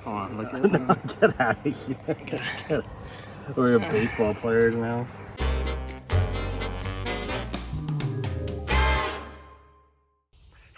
Hold on, look at no, get out of here. We're baseball players now.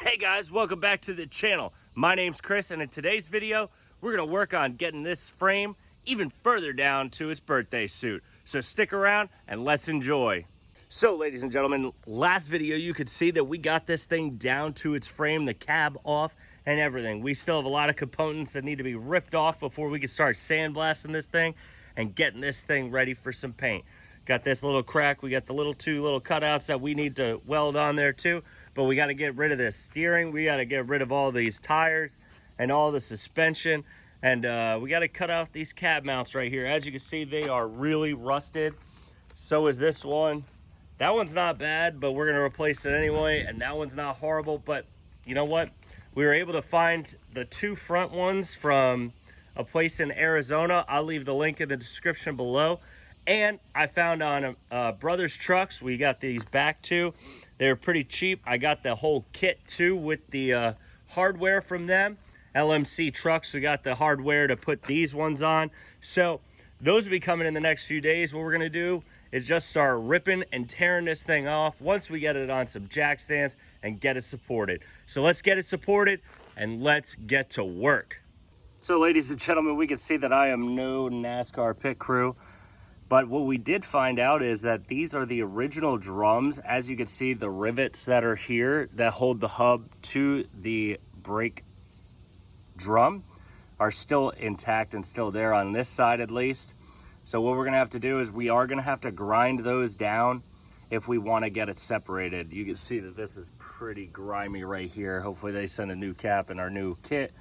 Hey guys, welcome back to the channel. My name's Chris, and in today's video, we're gonna work on getting this frame even further down to its birthday suit. So stick around and let's enjoy. So ladies and gentlemen, last video you could see that we got this thing down to its frame, the cab off and everything. We still have a lot of components that need to be ripped off before we can start sandblasting this thing and getting this thing ready for some paint. Got this little crack, we got the two little cutouts that we need to weld on there too, but we got to get rid of this steering, we got to get rid of all these tires and all the suspension, and we got to cut off these cab mounts right here. As you can see, they are really rusted. So is this one. That one's not bad, but we're going to replace it anyway, and that one's not horrible. But you know what? We were able to find the two front ones from a place in Arizona. I'll leave the link in the description below. And I found on Brothers Trucks, we got these back two. They're pretty cheap. I got the whole kit too with the hardware from them. LMC Trucks, we got the hardware to put these ones on. So those will be coming in the next few days. What we're going to do is just start ripping and tearing this thing off once we get it on some jack stands and get it supported. So let's get it supported and let's get to work. So ladies and gentlemen, we can see that I am no NASCAR pit crew, but what we did find out is that these are the original drums. As you can see, the rivets that are here that hold the hub to the brake drum are still intact and still there on this side at least. So what we're gonna have to do is we are gonna have to grind those down if we wanna get it separated. You can see that this is pretty grimy right here. Hopefully they send a new cap in our new kit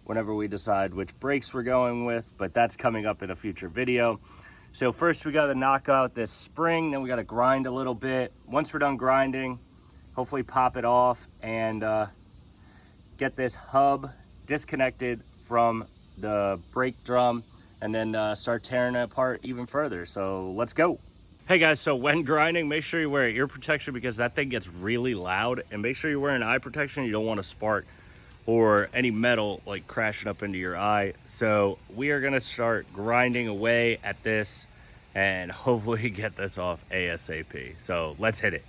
whenever we decide which brakes we're going with, but that's coming up in a future video. So first we gotta knock out this spring, then we gotta grind a little bit. Once we're done grinding, hopefully pop it off and get this hub disconnected from the brake drum, and then start tearing it apart even further. So let's go. Hey guys, so when grinding, make sure you wear ear protection because that thing gets really loud, and make sure you're wearing eye protection. You don't want a spark or any metal like crashing up into your eye. So we are gonna start grinding away at this and hopefully get this off ASAP. So let's hit it.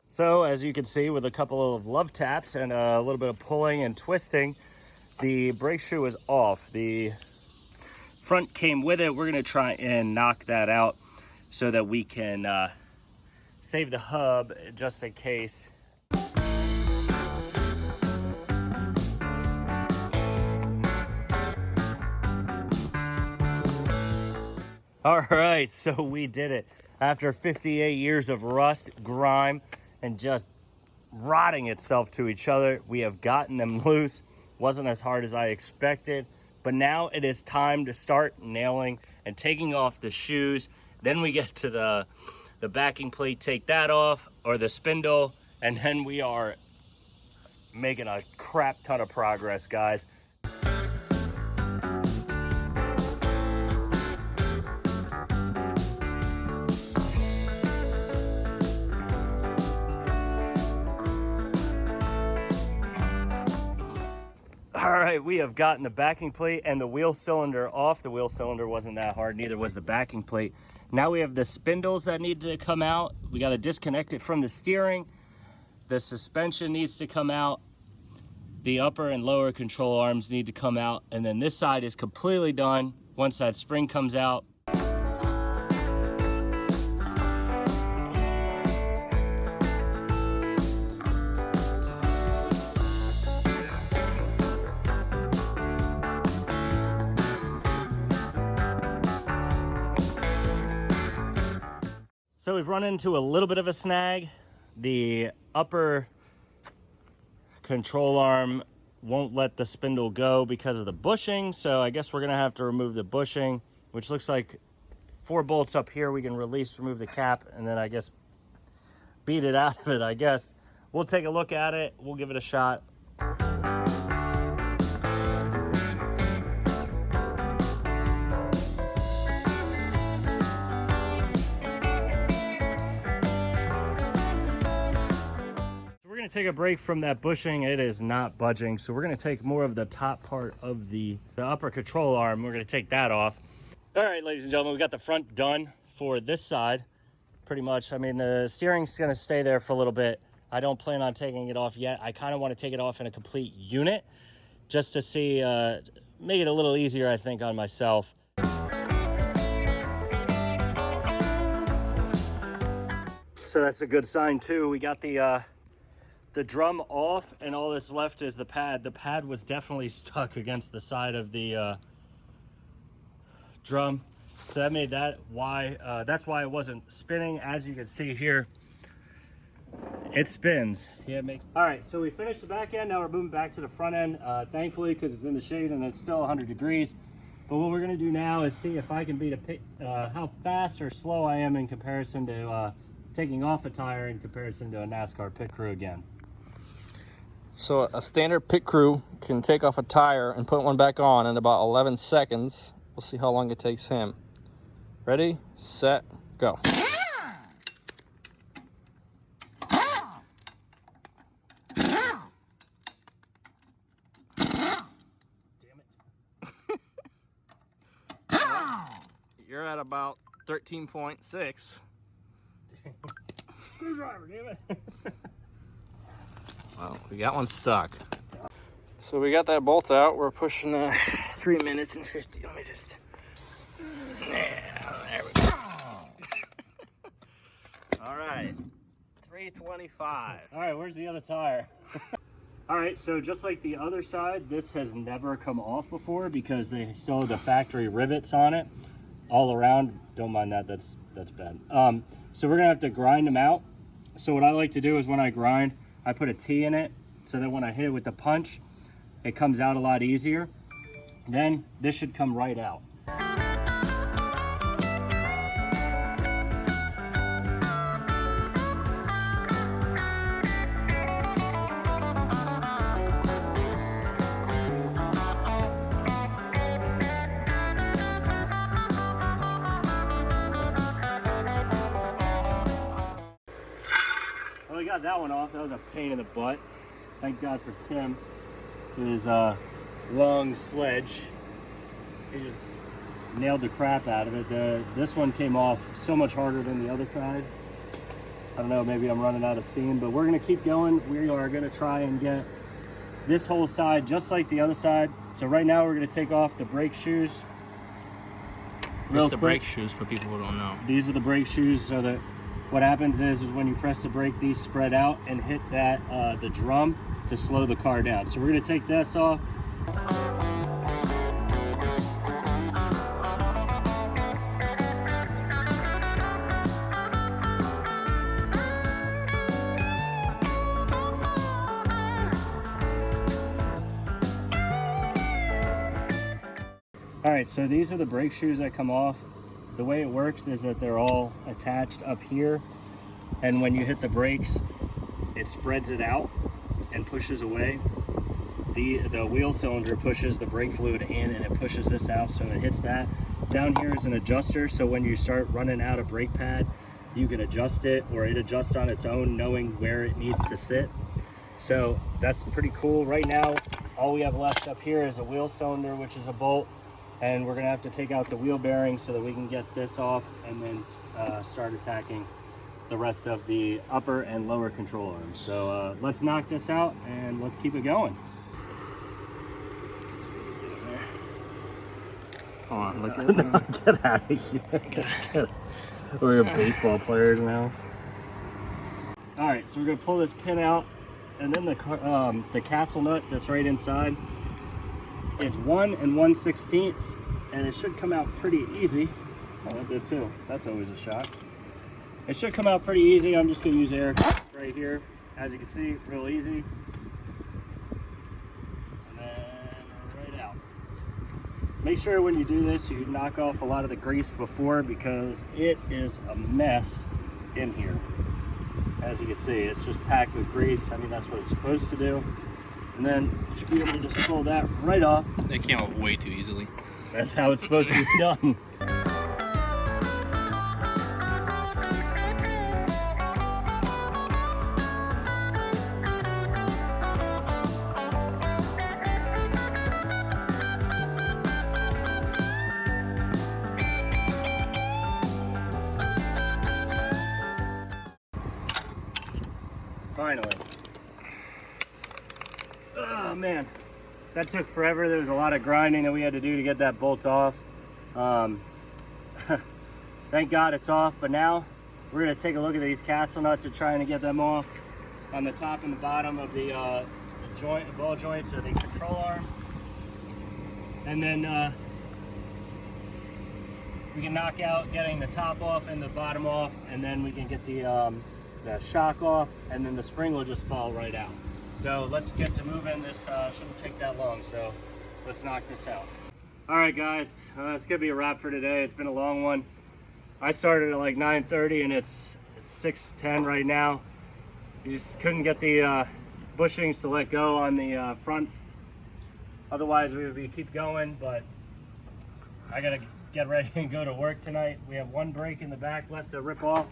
So as you can see, with a couple of love taps and a little bit of pulling and twisting, the brake shoe is off. The front came with it. We're gonna try and knock that out so that we can save the hub just in case. All right, so we did it. After 58 years of rust, grime, and just rotting itself to each other, we have gotten them loose. Wasn't as hard as I expected, but now it is time to start nailing and taking off the shoes. Then we get to the backing plate, take that off, or the spindle, and then we are making a crap ton of progress, guys. All right, we have gotten the backing plate and the wheel cylinder off. The wheel cylinder wasn't that hard, neither was the backing plate. Now we have the spindles that need to come out. We got to disconnect it from the steering. The suspension needs to come out. The upper and lower control arms need to come out. And then this side is completely done once that spring comes out. So we've run into a little bit of a snag. The upper control arm won't let the spindle go because of the bushing. So I guess we're gonna have to remove the bushing, which looks like 4 bolts up here. We can release, remove the cap, and then I guess beat it out of it, I guess. We'll take a look at it. We'll give it a shot. gonna take a break from that bushing. It is not budging. So we're gonna take more of the top part of the upper control arm. We're gonna take that off. All right, ladies and gentlemen, we got the front done for this side, pretty much. I mean, the steering's gonna stay there for a little bit. I don't plan on taking it off yet. I kind of want to take it off in a complete unit just to see, make it a little easier, I think, on myself. So that's a good sign too. We got the drum off, and all that's left is the pad. The pad was definitely stuck against the side of the drum. So that made that why, that's why it wasn't spinning. As you can see here, it spins. Yeah, it makes. All right, so we finished the back end. Now we're moving back to the front end, thankfully, because it's in the shade and it's still 100 degrees. But what we're gonna do now is see if I can beat how fast or slow I am in comparison to taking off a tire in comparison to a NASCAR pit crew again. So a standard pit crew can take off a tire and put one back on in about 11 seconds. We'll see how long it takes him. Ready, set, go. You're at about 13.6. Screwdriver, damn it. Well, we got one stuck. So we got that bolt out. We're pushing 3 minutes and 50. Let me just. Yeah, there we go. All right, 325. All right, where's the other tire? All right, so just like the other side, this has never come off before because they still have the factory rivets on it all around. Don't mind that, that's bad. So we're gonna have to grind them out. So what I like to do is when I grind, I put a T in it so that when I hit it with the punch, it comes out a lot easier. Then this should come right out. Well, we got that one off. That was a pain in the butt. Thank God for Tim, his long sledge. He just nailed the crap out of it. This one came off so much harder than the other side. I don't know, maybe I'm running out of steam, but we're gonna keep going. We are gonna try and get this whole side just like the other side. So right now we're gonna take off the brake shoes. What's the brake shoes for people who don't know? These are the brake shoes, so that what happens is when you press the brake, these spread out and hit that the drum to slow the car down. So we're gonna take this off. All right, so these are the brake shoes that come off. The way it works is that they're all attached up here, and when you hit the brakes, it spreads it out and pushes away. The wheel cylinder pushes the brake fluid in and it pushes this out, so it hits that. Down here is an adjuster, so when you start running out of brake pad, you can adjust it, or it adjusts on its own knowing where it needs to sit. So that's pretty cool. Right now, all we have left up here is a wheel cylinder, which is a bolt, and we're gonna have to take out the wheel bearing so that we can get this off and then start attacking the rest of the upper and lower control arms. So let's knock this out and let's keep it going. Come on, look at it. No, get out of here. We're baseball players now. All right, so we're gonna pull this pin out, and then the castle nut that's right inside is 1 1/16, and it should come out pretty easy. Oh, that did too. That's always a shot. It should come out pretty easy. I'm just gonna use air right here. As you can see, real easy. And then right out. Make sure when you do this, you knock off a lot of the grease before, because it is a mess in here. As you can see, it's just packed with grease. I mean, that's what it's supposed to do. And then you should be able to just pull that right off. They came off way too easily. That's how it's supposed to be done. Oh man, that took forever. There was a lot of grinding that we had to do to get that bolt off. Thank God it's off, but now we're gonna take a look at these castle nuts and trying to get them off on the top and the bottom of the ball joints of the control arms. And then we can knock out getting the top off and the bottom off, and then we can get the shock off, and then the spring will just fall right out. So let's get to moving. This shouldn't take that long, so let's knock this out. All right, guys, it's gonna be a wrap for today. It's been a long one. I started at like 9:30 and it's 6:10 right now. You just couldn't get the bushings to let go on the front. Otherwise we would keep going, but I gotta get ready and go to work tonight. We have one brake in the back left to rip off.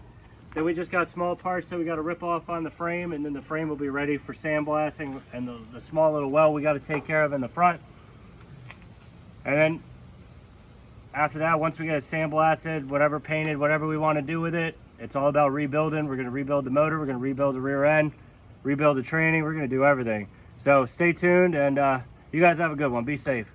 Then we just got small parts that we got to rip off on the frame, and then the frame will be ready for sandblasting, and the small little well we got to take care of in the front. And then after that, once we get it sandblasted, whatever painted, whatever we want to do with it, it's all about rebuilding. We're going to rebuild the motor, we're going to rebuild the rear end, rebuild the training, we're going to do everything. So stay tuned, and you guys have a good one. Be safe.